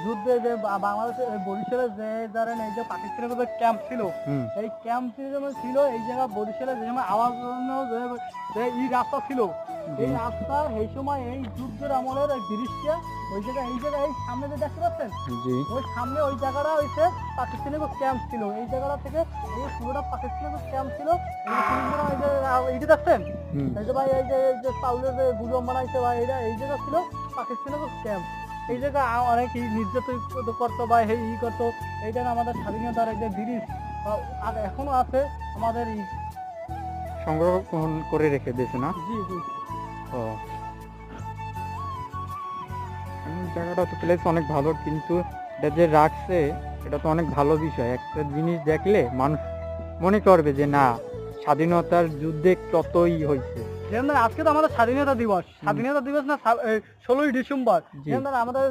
যুদ্ধে যে বাংলাদেশে বরিশালে যে ধরেন এই যে পাকিস্তানের যে ক্যাম্প ছিল, এই ক্যাম্প ছিল এই জায়গা বরিশালে যে সময় আওয়াজ যে এই রাস্তা ছিল, এই রাস্তা এই সময় এই যুদ্ধের আমলের এই ব্রিজটা ওই জায়গায় এই সামনে যে দেখতে পাচ্ছেন, ওই সামনে ওই জায়গাটা হইছে পাকিস্তানের ক্যাম্প ছিল। এই জায়গাটা থেকে এই পুরোটা পাকিস্তানের ক্যাম্প ছিল। এই যে দেখছেন, এই যে ভাই এই যে চাউলের যে গুজম বানাইছে ভাই, এটা এই জায়গা ছিল পাকিস্তানের ক্যাম্প। এই জায়গা অনেক নির্যাতন করতো বা ই করতো। এইটা আমাদের স্বাধীনতার এই যে ব্রিজ এখনো আছে আমাদের সংরক্ষণ করে রেখে দিয়েছে না? জি জি। ও, জায়গাটা তো প্লেস অনেক ভালো, কিন্তু এটা যে রাখছে এটা তো অনেক ভালো বিষয়। একটা জিনিস দেখলে মানুষ মনে করবে যে না, স্বাধীনতার যুদ্ধে কতই হয়েছে। যেমন আজকে তো আমাদের স্বাধীনতা দিবস না 16ই ডিসেম্বর, যেমন আমাদের